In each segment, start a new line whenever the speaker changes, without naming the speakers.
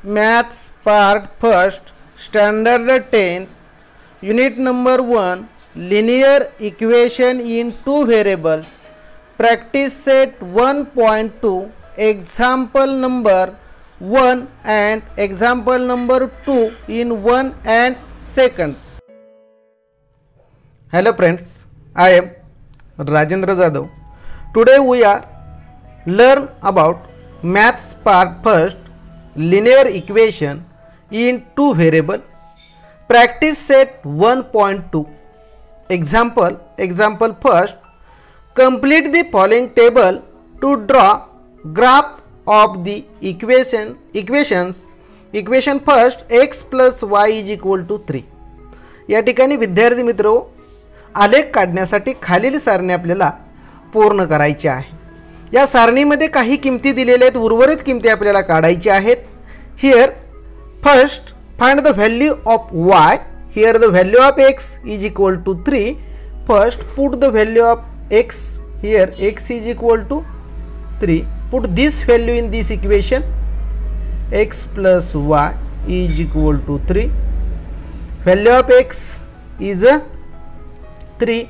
Maths Part First, Standard 10th, Unit number 1, Linear Equation in Two Variables, Practice Set 1.2, Example number 1 and Example number 2 in 1 and 2nd. Hello friends, I am Rajendra Jadhav. Today we are learn about Maths Part First, Linear Equation in Two Variable, Practice Set 1.2. Example first. Complete the following table to draw graph of the equations. Equation first, x plus y is equal to 3. या ठिकाणी विद्यार्थी मित्रो, आलेख काढण्यासाठी खालील सारणी आपल्याला पूर्ण करायची आहे. या सारणीमध्ये काही किमती दिलेल्या आहेत, उर्वरित किमती आपल्याला काढायच्या आहेत. Here first find the value of y. Here the value of x is equal to 3. First put the value of x. Here x is equal to 3. Put this value in this equation. x plus y is equal to 3. Value of x is 3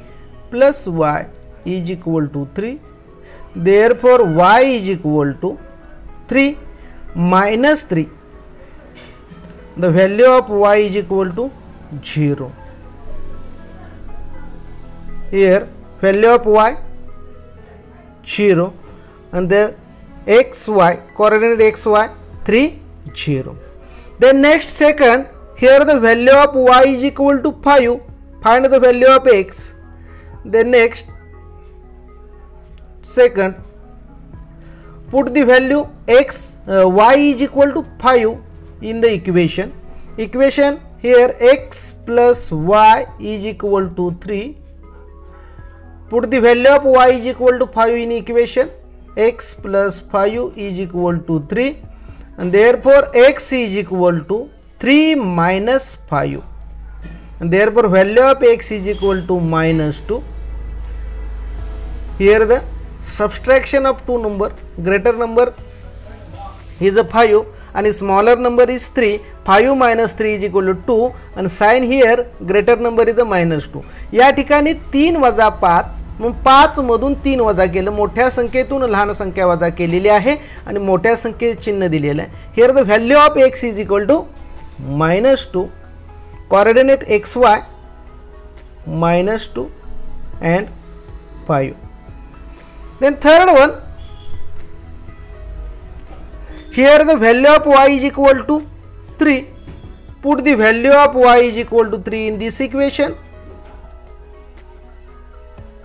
plus y is equal to 3. Therefore y is equal to 3 minus 3. The value of y is equal to 0. Here value of y 0 and the xy coordinate xy 3 0. Then next second, here the value of y is equal to 5. Find the value of x. Then next second, put the value y is equal to 5 in the equation. Here x plus y is equal to 3. Put the value of y is equal to 5 in equation. X plus 5 is equal to 3, and therefore x is equal to 3 minus 5, and therefore value of x is equal to minus 2. Here the subtraction of two number, greater number is a 5 and smaller number is 3. 5 minus 3 is equal to 2 and sign here greater number is a minus 2. या ठिकाणी 3 वजा 5, मग 5 मधून 3 वजा केलं, मोठ्या संख्येतून लहान संख्या वजा केलेली आहे आणि मोठ्या संख्येचे चिन्ह दिलेलं आहे. Here the value of x is equal to minus 2, coordinate xy minus 2 and 5. Then third one, here the value of y is equal to 3. Put the value of y is equal to 3 in this equation.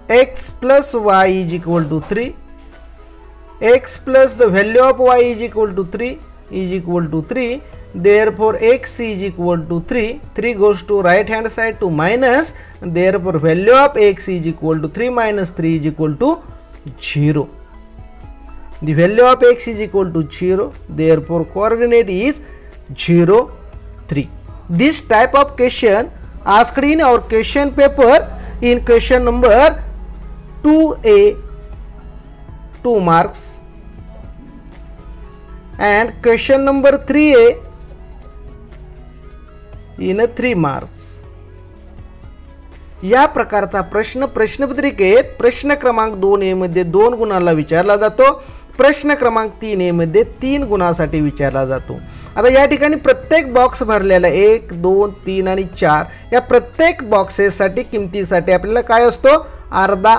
X plus y is equal to 3. X plus the value of y is equal to 3 is equal to 3. Therefore x is equal to 3. 3 goes to right hand side to minus. Therefore value of x is equal to 3 minus 3 is equal to 0. The value of x is equal to 0. Therefore coordinate is 0 3. This type of question asked in our question paper in question number 2A 2 marks and question number 3A in a 3 marks. या प्रकारचा प्रश्न प्रश्नपत्रिकेत प्रश्न क्रमांक 2A मध्ये 2 गुणाला विचारला जातो. प्रश्न क्रमांक 3A मध्ये 3 गुणासाठी विचारला जातो. आता या ठिकाणी प्रत्येक बॉक्स भरलेला 1 2 3 आणि 4 या प्रत्येक बॉक्सेससाठी किमतीसाठी आपल्याला काय असतो, अर्धा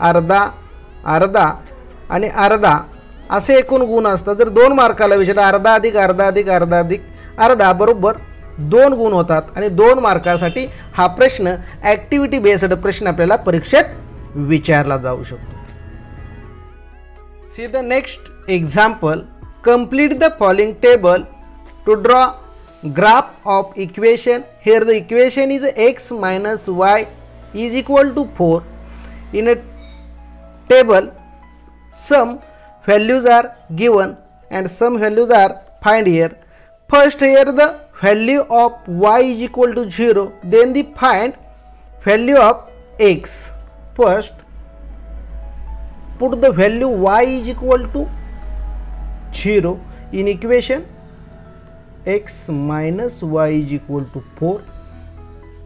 अर्धा अर्धा आणि अर्धा असे एकूण गुण असतात. जर 2 मार्काला विचारला अर्धा अधिक अर्धा अधिक अर्धा अधिक अर्धा बरोबर 2 गुण होतात आणि 2 मार्कासाठी हा प्रश्न ॲक्टिव्हिटी बेस्ड प्रश्न आपल्याला परीक्षेत विचारला जाऊ शकतो. See the next example. Complete the following table to draw graph of equation. Here the equation is x minus y is equal to 4. In a table some values are given and some values are find here. First here the value of y is equal to 0, then the find value of x. First put the value y is equal to 0 in equation. x minus y is equal to 4.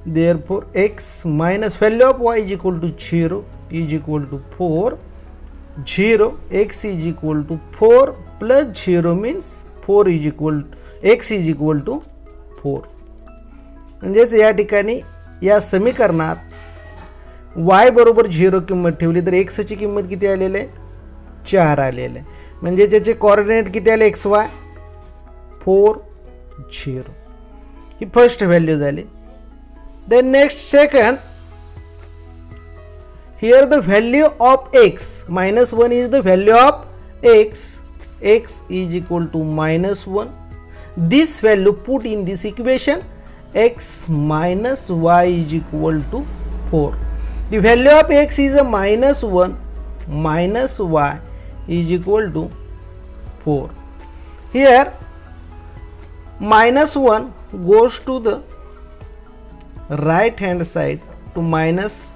Therefore x minus value of y is equal to 0 is equal to 4. 0 x is equal to 4 plus 0 means 4 is equal x is equal to 4. म्हणजेच या ठिकाणी या समीकरणात y बरोबर 0 किंमत ठेवली तर x ची किंमत किती आलेली आहे 4 आलेली आहे. म्हणजे त्याचे कोऑर्डिनेट किती आले xy 4 0. ही फर्स्ट व्हॅल्यू झाली. Then next second, here the value of x minus 1 is the value of x. X is equal to minus 1. This value put in this equation, x minus y is equal to 4. The value of x is a minus 1 minus y is equal to 4. Here minus 1 goes to the right hand side to minus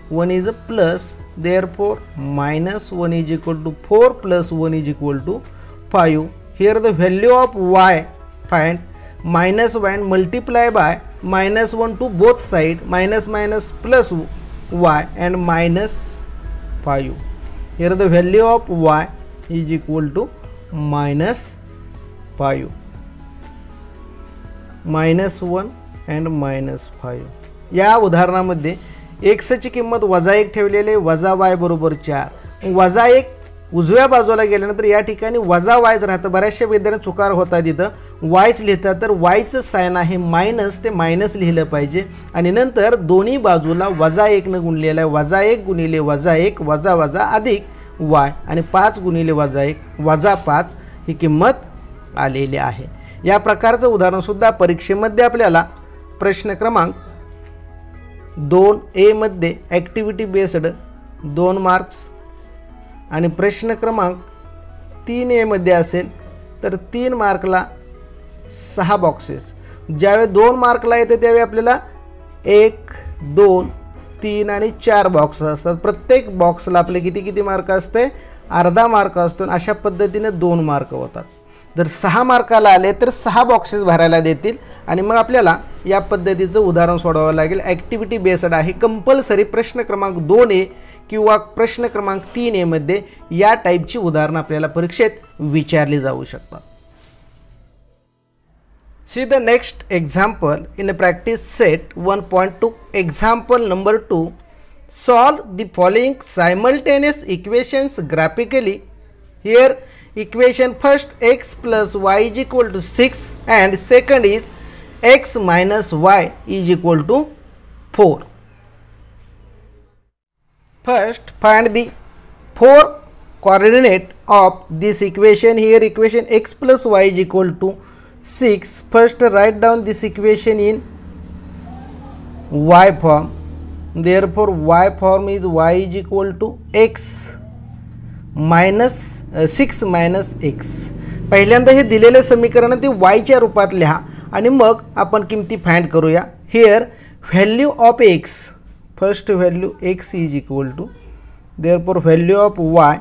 1 is a plus, therefore minus 1 is equal to 4 plus 1 is equal to 5. Here the value of y find, minus 1 multiply by minus 1 to both side, minus minus plus y and minus 5. Here the value of y is equal to minus 5, minus 1 and minus 5. या उदाहरणामध्ये x ची किंमत वजा 1 ठेवलेले वजा y बरोबर 4. वजा 1 उजव्या बाजूला गेल्यानंतर या ठिकाणी वजा y राहतं. बऱ्याचशा विद्यार्थ्यांना चुकार होतात, तिथं y च लिहितात तर y चं साइन आहे मायनस, ते मायनस लिहिलं पाहिजे. आणि नंतर दोन्ही बाजूला वजा 1 ने गुणलेला आहे. वजा 1 गुणिले वजा 1 वजा वजा अधिक y आणि 5 गुणिले वजा 1 वजा 5 ही किंमत आलेली आहे. या प्रकारचं उदाहरण सुद्धा परीक्षेमध्ये आपल्याला प्रश्न क्रमांक 2A मध्ये ॲक्टिव्हिटी बेस्ड 2 मार्क्स आणि प्रश्न क्रमांक 3A मध्ये असेल तर 3 मार्कला 6 बॉक्सेस. ज्यावेळी 2 मार्कला येते त्यावेळी आपल्याला 1 2 3 आणि 4 बॉक्स असतात. प्रत्येक बॉक्सला आपले किती मार्क असते अर्धा मार्क असतो. अशा पद्धतीने 2 मार्क होतात. जर 6 मार्काला आले तर 6 बॉक्सेस भरायला देतील आणि मग आपल्याला या पद्धतीचं उदाहरण सोडवावं लागेल. ॲक्टिव्हिटी बेस्ड आहे. कंपल्सरी प्रश्न क्रमांक 2A किंवा प्रश्न क्रमांक 3A मध्ये या टाईपची उदाहरणं आपल्याला परीक्षेत विचारली जाऊ शकतात. See the next example in a practice set 1.2. Example number 2. Solve the following simultaneous equations graphically. Here equation first x plus y is equal to 6 and second is x minus y is equal to 4. First find the 4 coordinate of this equation. Here equation x plus y is equal to 6. First write down this equation in y form. Therefore y form is y is equal to x minus 6 minus x. पहिल्यांदा हे दिलेले समीकरण ते y च्या रूपात लिहा आणि मग आपण किमती फाइंड करूया. Here value of x, first value x is equal to, therefore value of y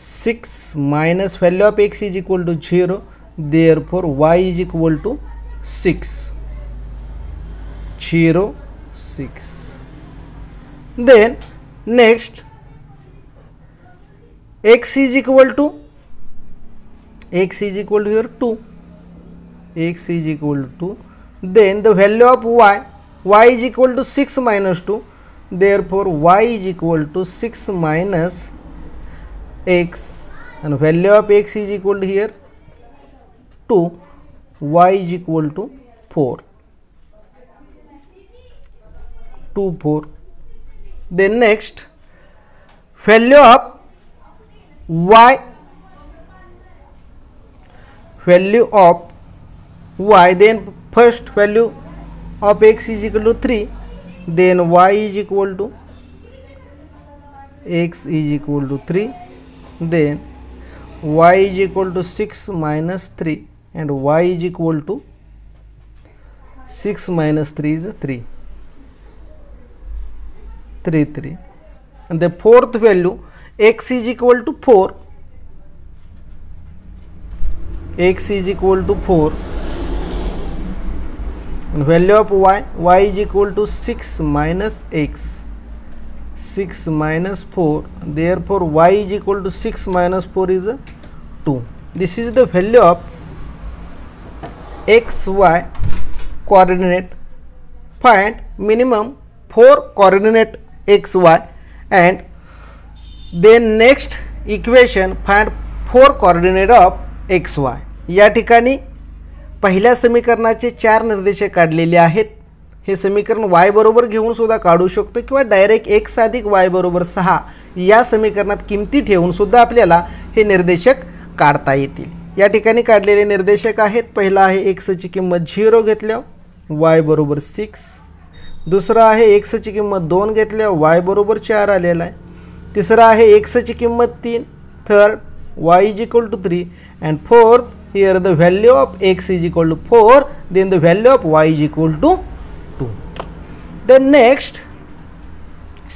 6 minus value of x is equal to 0, therefore y is equal to 6 0 6. Then next x is equal to here 2, x is equal to, then the value of y is equal to 6 minus 2, therefore y is equal to 6 minus x and value of x is equal to here 2, y is equal to 4, 2 4. Then next value of y, value of y, then first value of x is equal to 3, then y is equal to x is equal to 3, then y is equal to 6 minus 3 and y is equal to 6 minus 3 is 3 3. And the fourth value x is equal to 4, x is equal to 4 and value of y is equal to 6 minus x, 6 minus 4, therefore y is equal to 6 minus 4 is 2. This is the value of x y coordinate. Find minimum 4 coordinate x y and then next equation find 4 coordinate of x y. या ठिकाणी पहिल्या समीकरणाचे 4 निर्देशक काढलेले आहेत. हे समीकरण y बरोबर घेऊन सुद्धा काढू शकतो किंवा डायरेक्ट x अधिक y बरोबर 6 या समीकरणात किमती ठेवून सुद्धा आपल्याला हे निर्देशक काढता येतील. या ठिकाणी काढलेले निर्देशक आहेत. पहिला आहे x ची किंमत 0 घेतल्यावर y बरोबर 6. दुसरा आहे x ची किंमत 2 घेतल्यावर y बरोबर 4 आलेला आहे. तिसरा आहे x ची किंमत 3. Third y is equal to 3 and fourth here the value of x is equal to 4, then the value of y is equal to 2. Then next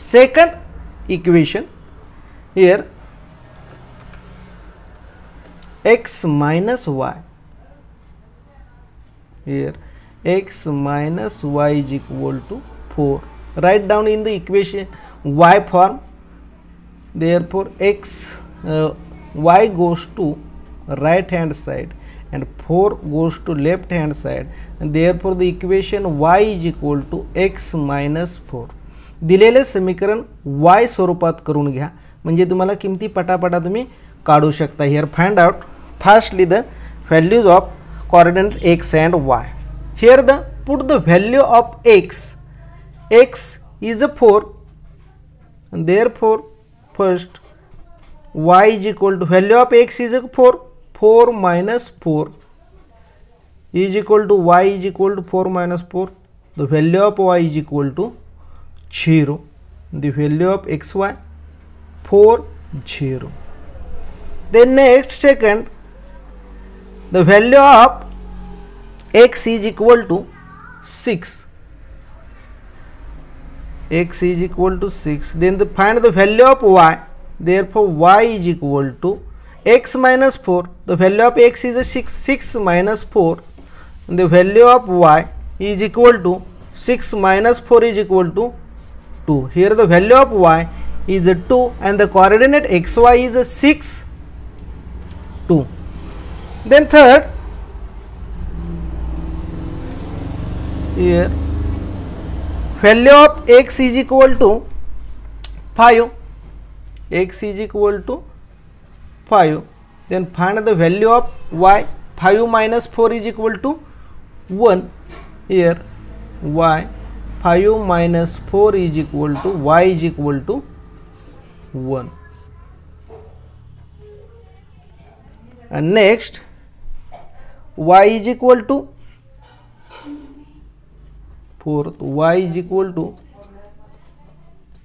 second equation, here x minus y, here x minus y is equal to 4. Write down in the equation y form. Therefore y goes to right hand side and 4 goes to left hand side, and therefore the equation y is equal to x minus 4. दिलेले समीकरण y स्वरूपात करून घ्या म्हणजे तुम्हाला किमती पटापटा तुम्ही काढू शकता. Here find out firstly the values of coordinate x and y. Here the put the value of x is a 4 and therefore first y is equal to value of x is 4 minus 4 is equal to y is equal to 4 minus 4. The value of y is equal to 0. The value of xy 4 0. Then next second, the value of x is equal to 6. X is equal to 6. Then find the value of y. Therefore y is equal to x minus 4. The value of x is a 6. 6 minus 4. And the value of y is equal to 6 minus 4 is equal to 2. Here the value of y is a 2 and the coordinate xy is a 6 2. Then third, here value of x is equal to 5. X is equal to 5. Then find the value of y. 5 minus 4 is equal to 1. Here y 5 minus 4 is equal to y is equal to 1. And next y is equal to fourth, y is equal to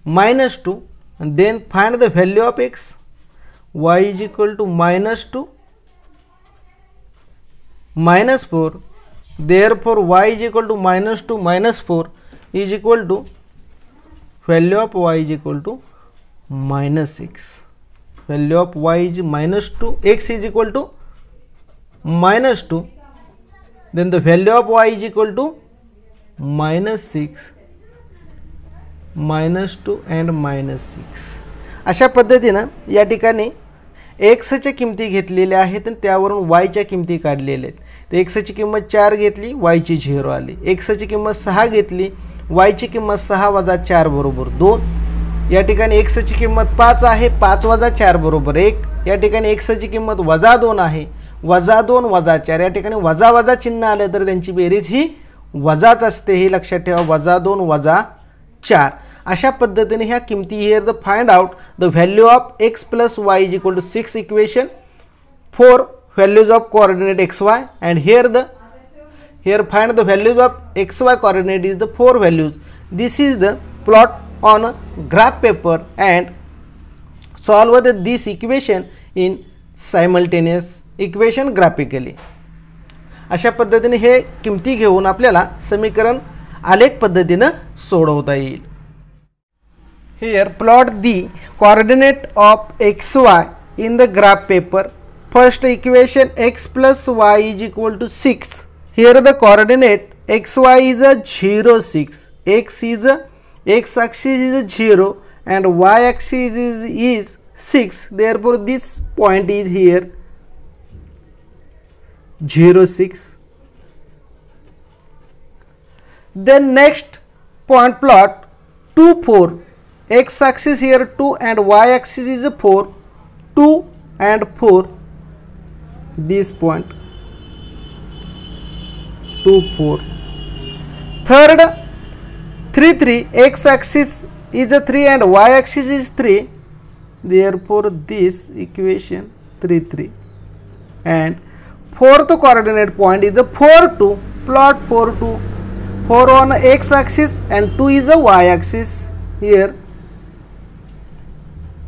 minus 2. And then find the value of x. Y is equal to minus 2 minus 4. Therefore y is equal to minus 2 minus 4 is equal to value of y is equal to minus 6. Value of y is minus 2. X is equal to minus 2. Then the value of y is equal to minus 6, minus 2 and minus 6. अशा पद्धतीनं या ठिकाणी x च्या किमती घेतलेल्या आहेत आणि त्यावरून y च्या किमती काढलेल्या आहेत. तर x ची किंमत 4 घेतली, y ची 0 आली. x ची किंमत 6 घेतली, y ची किंमत 6 वजा 4 बरोबर 2. या ठिकाणी x ची किंमत 5 आहे, 5 वजा 4 बरोबर 1. या ठिकाणी x ची किंमत वजा 2 आहे, वजा 2 वजा 4. या ठिकाणी वजा वजा चिन्ह आले तर त्यांची बेरीज ही वजाच असते, हे लक्षात ठेवा. वजा 2 वजा 4. अशा पद्धतीने ह्या किमती here the find out the value of x plus y is equal to 6 equation, 4 values of coordinate xy and here find the values of xy coordinate is the 4 values. This is the plot on a graph paper and solve this equation in simultaneous equation graphically. अशा पद्धतीने हे किमती घेऊन आपल्याला समीकरण आलेख पद्धतीने सोडवता येईल. Here plot the coordinate of xy in the graph paper. first equation x plus y is equal to 6. Here the coordinate xy is a 0, 6. X axis is a 0 and y axis is 6. Therefore, this point is here 0, 6. Then next point plot 2, 4. X axis here 2 and y axis is 4. 2 and 4. This point 2, 4. Third 3, 3. X axis is a 3 and y axis is 3. Therefore, this equation 3, 3. And fourth coordinate point is a 4, 2. Plot 4, 2. 4 on x axis and 2 is a y axis. Here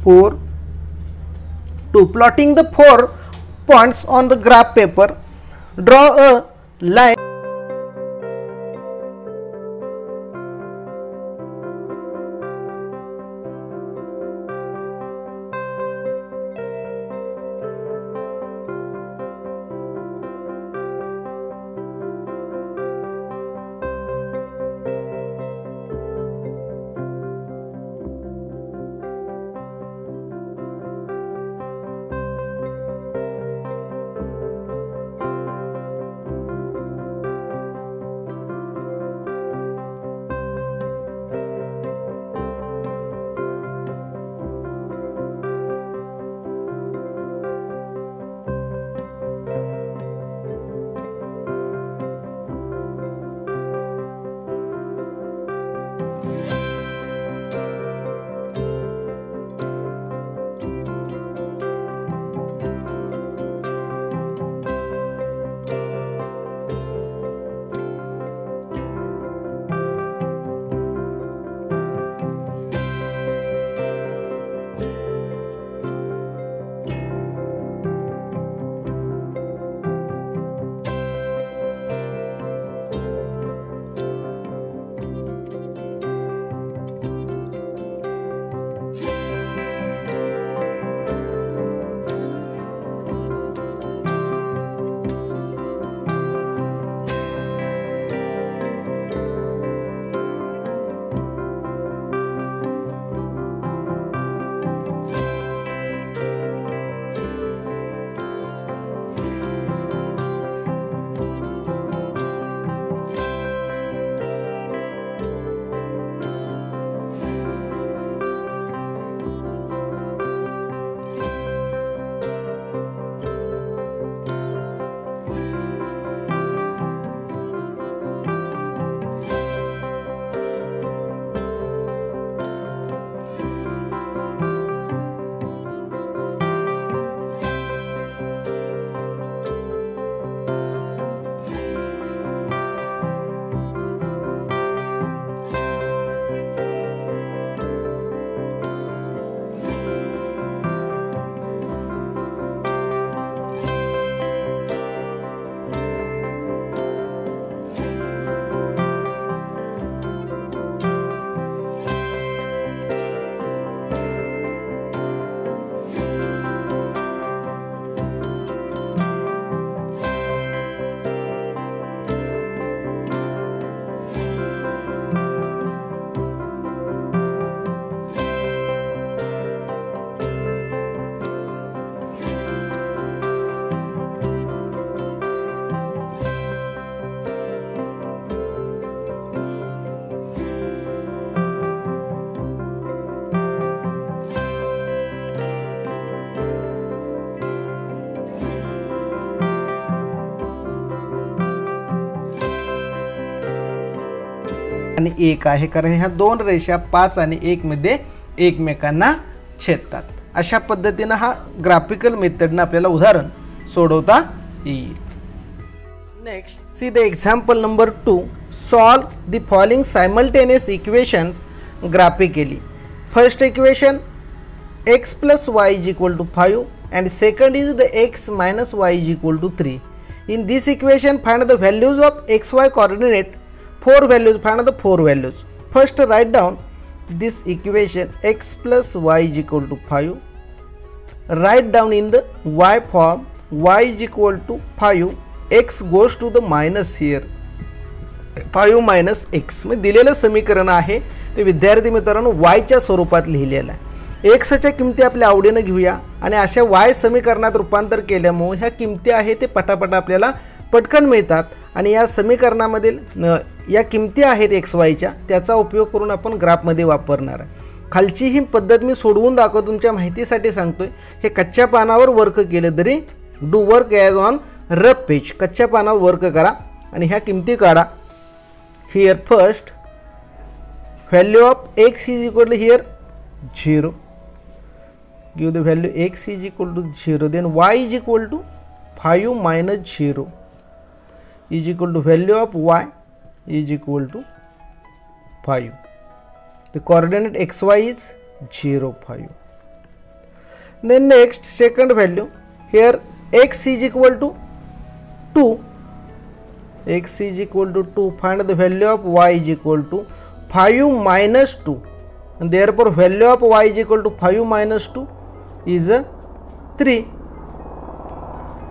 4, 2. Plotting the 4 points on the graph paper, draw a line. आणि 1 आहे, कारण ह्या दोन रेषा 5 आणि 1 मध्ये एकमेकांना छेदतात. अशा पद्धतीने हा ग्राफिकल मेथडने आपल्याला उदाहरण सोडवता येईल. Next, see the example number 2. Solve the following simultaneous equations graphically. First equation x plus y is equal to 5 and second is the x minus y is equal to 3. In this equation find the values of xy coordinate. 4 values, find the 4 values. First write down this equation x plus y is equal to 5. Write down in the y form y is equal to 5, x goes to the minus here, 5 minus x. म्हणजे दिलेलं समीकरण आहे ते विद्यार्थी मित्रांनो y च्या स्वरूपात लिहिलेलं आहे. x च्या किमती आपल्या आवडीनं घेऊया आणि अशा y समीकरणात रूपांतर केल्यामुळे ह्या किमती आहे ते पटापट आपल्याला पटकन मिळतात आणि या समीकरणामधील या किमती आहेत एक्स वायच्या त्याचा उपयोग करून आपण ग्राफमध्ये वापरणार आहे. खालची ही पद्धत मी सोडवून दाखवतो, तुमच्या माहितीसाठी सांगतोय. हे कच्च्या पानावर वर्क केलं तरी do work as on rough page, कच्च्या पानावर वर्क करा आणि ह्या किमती काढा. Here first value of x is equal to here 0, give the value x is equal to 0, then y is equal to 5 minus 0 is equal to value of y is equal to 5. The coordinate xy is 0, 5. Then next second value, here x is equal to 2, x is equal to 2, find the value of y is equal to 5 minus 2, and therefore value of y is equal to 5 minus 2 is 3,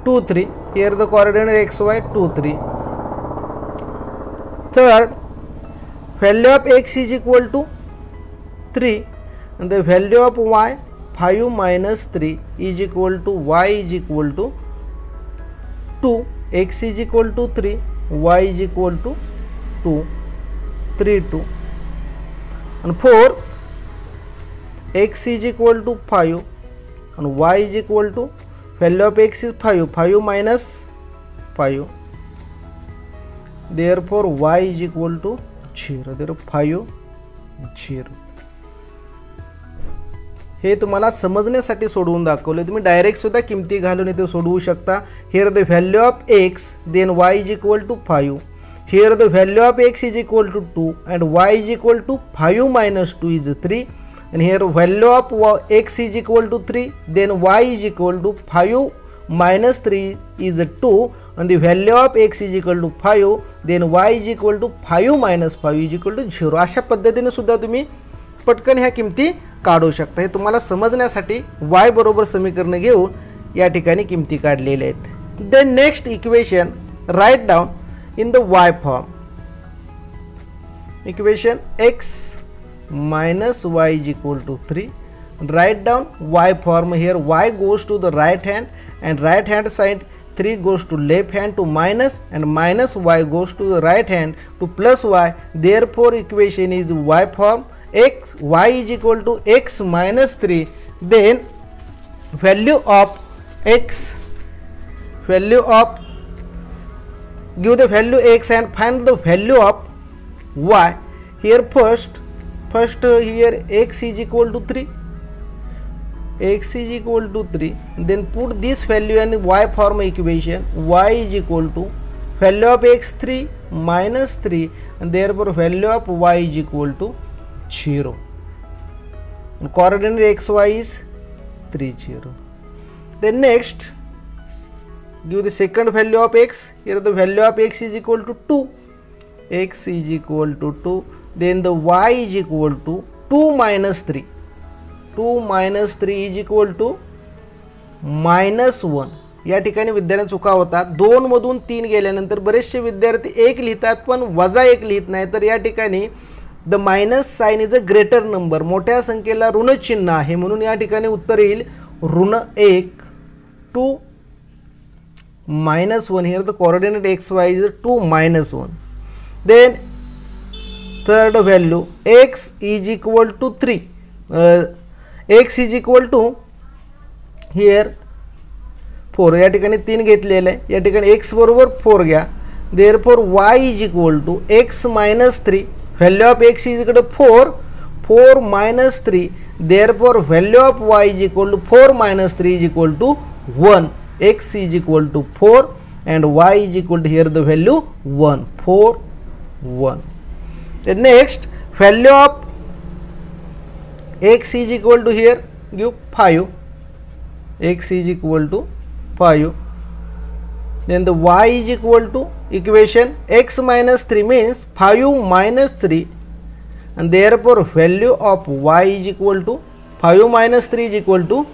2, 3. Here the coordinate xy 2, 3. Third, value of x is equal to 3 and the value of y 5 minus 3 is equal to y is equal to 2, x is equal to 3, y is equal to 2, 3, 2. And 4, x is equal to 5 and y is equal to, value of x is 5, 5 minus 5, therefore y is equal to 0, therefore 5, 0. हे तुम्हाला समजण्यासाठी सोडवून दाखवले, तुम्ही direct सुद्धा किमती घालून इथे सोडवू शकता. Here the value of x then y is equal to 5, here the value of x is equal to 2 and y is equal to 5 minus 2 is 3, and here value of x is equal to 3, then y is equal to 5 minus 3 is 2, and the value of x is equal to 5, then y is equal to 5 minus 5 is equal to 0. अशा पद्धतीने सुद्धा तुम्ही पटकन ह्या किमती काढू शकता. हे तुम्हाला समजण्यासाठी y बरोबर समीकरण घेऊन या ठिकाणी किमती काढलेल्या आहेत. Then next equation write down in the y form. Equation x minus y is equal to 3. Write down y form. Here y goes to the right hand and right hand side 3 goes to left hand to minus, and minus y goes to the right hand to plus y. Therefore equation is y form. X y is equal to x minus 3. Then value of x, value of, give the value x and find the value of y. Here first here x is equal to 3, x is equal to 3, then put this value in y form equation. Y is equal to value of x 3 minus 3, and therefore value of y is equal to 0, and coordinate xy is 3, 0. Then next give the second value of x. Here the value of x is equal to 2, x is equal to 2, then the y is equal to 2 minus 3, 2 minus 3 is equal to minus 1. या ठिकाणी विद्यार्थ्यांना चुका होतात. 2 मधून 3 गेल्यानंतर बरेचसे विद्यार्थी 1 लिहितात पण वजा 1 लिहित नाही. तर या ठिकाणी the minus sign is a greater number, मोठ्या संख्येला ऋण चिन्ह आहे म्हणून या ठिकाणी उत्तर येईल ऋण 1, 2 minus 1. Here the coordinate xy is 2 minus 1. Then third value x is equal to 3, x is equal to here 4. या ठिकाणी 3 घेतलेले आहे, या ठिकाणी x बरोबर 4 घ्या. therefore y is equal to x minus 3, value of x is equal to 4, 4 minus 3, therefore value of y is equal to 4 minus 3 is equal to 1. X is equal to 4 and y is equal to, here the value 1, 4, 1. The next value of x is equal to, here give 5, x is equal to 5, then the y is equal to equation x minus 3 means 5 minus 3, and therefore value of y is equal to 5 minus 3 is equal to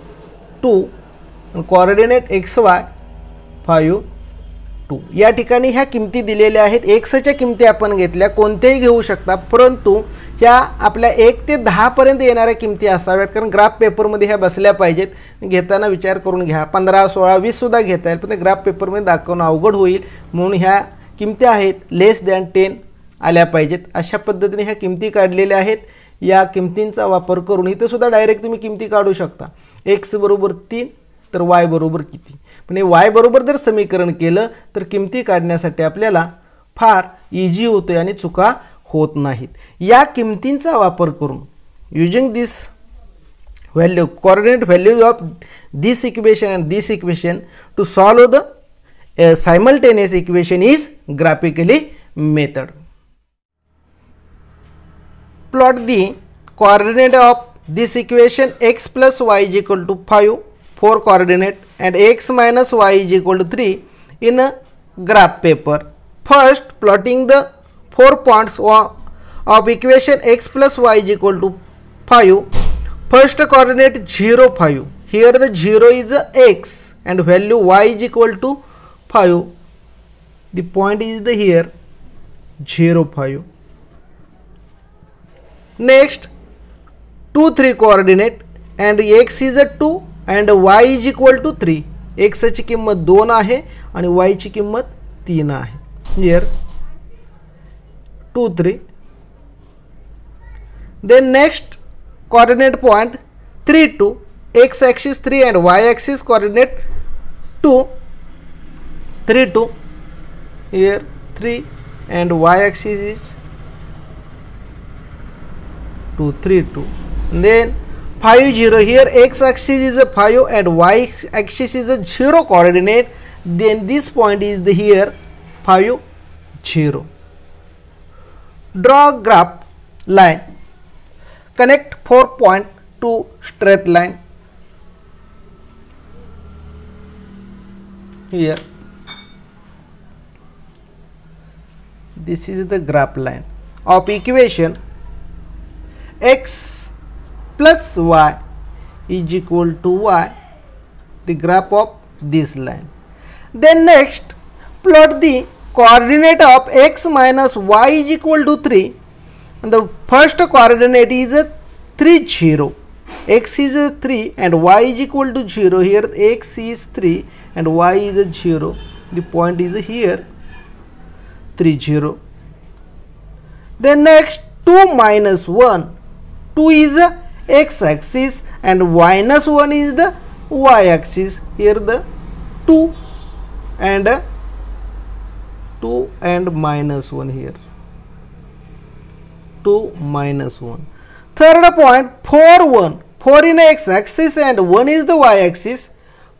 2, and coordinate xy 5 2. या ठिकाणी ह्या किमती दिलेल्या आहेत. एक्सच्या किमती आपण घेतल्या, कोणत्याही घेऊ शकता, परंतु ह्या आपल्या 1 ते 10 पर्यंत येणाऱ्या किमती असाव्यात, कारण ग्राफ पेपरमध्ये ह्या बसल्या पाहिजेत. घेताना विचार करून घ्या. 15 16 20 सुद्धा घेता येईल, पण ते ग्राफ पेपरमध्ये दाखवणं अवघड होईल, म्हणून ह्या किमती आहेत लेस दॅन 10 आल्या पाहिजेत. अशा पद्धतीने ह्या किमती काढलेल्या आहेत. या किमतींचा वापर करून इथे सुद्धा डायरेक्ट तुम्ही किमती काढू शकता. x बरोबर 3 तर y बरोबर किती, पण हे y बरोबर जर समीकरण केलं तर किमती काढण्यासाठी आपल्याला फार इझी होते आणि चुका होत नाहीत. या किमतींचा वापर करून using this value coordinate values of this equation and this equation two solve the simultaneous equation is graphically method. Plot the coordinate of this equation x plus y is equal to 5 4 coordinate and x minus y is equal to 3 in a graph paper. First, plotting the 4 points of equation x plus y is equal to 5. First coordinate 0 5. Here the 0 is x and value y is equal to 5. The point is the here 0 5. Next 2 3 coordinate and x is a 2 and y is equal to 3. x ची किंमत 2 आहे आणि y ची किंमत 3 आहे. Here 2 3. Then next coordinate point 3 2, x axis 3 and y axis coordinate 2 3 2. Here 3 and y axis is 2 3 2. Then 5 0. Here x axis is a 5 and y axis is a 0 coordinate. Then this point is the here 5 0. Draw graph line. Connect 4 point to straight line. Here this is the graph line of equation x plus y is equal to y, the graph of this line. Then next plot the coordinate of x minus y is equal to 3, and the first coordinate is 3 0. X is 3 and y is equal to 0. Here x is 3 and y is 0. The point is here 3 0. Then next 2 minus 1. 2 is the x axis and minus 1 is the y axis. Here the 2 and minus 1 here. 2 minus 1. Third point 4 1. 4 in x axis and 1 is the y axis.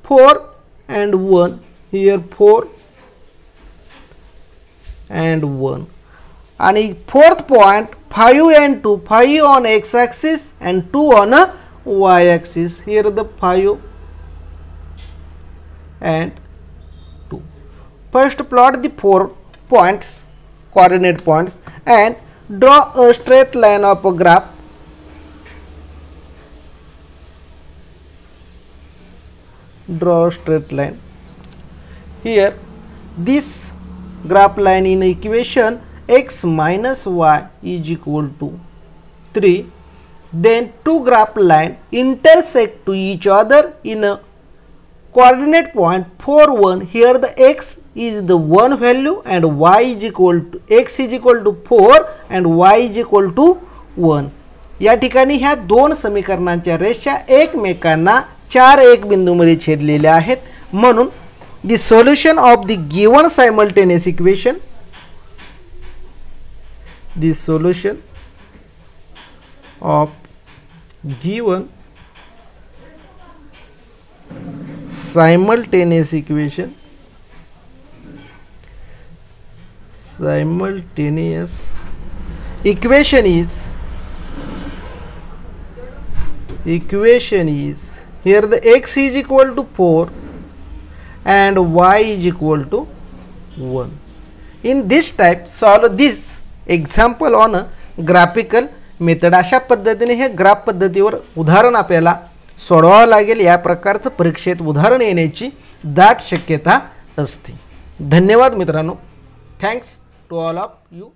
4 and 1. Here 4 and 1. And fourth point 5 and 2. 5 on x axis and 2 on a y axis. Here the 5 and 2. First plot the 4 points, coordinate points, and draw a straight line of a graph. Draw a straight line. Here this graph line in equation x minus y is equal to 3. Then two graph line intersect to each other in a coordinate point 4 1. Here the x is the 1 value and y is equal to x is equal to 4 and y is equal to 1. या ठिकाणी ह्या दोन समीकरणांच्या रेषा एकमेकांना 4 1 बिंदूमध्ये छेदलेल्या आहेत. म्हणून the solution of the given simultaneous equation, the solution of given simultaneous equation is here the x is equal to 4 and y is equal to 1. In this type solve this example on a graphical method. अशा पद्धतीने हे graph पद्धतीवर उदाहरण आपल्याला सोडवावं लागेल. या प्रकारचं परीक्षेत उदाहरण येण्याची दाट शक्यता असते. धन्यवाद मित्रांनो. Thanks to all of you.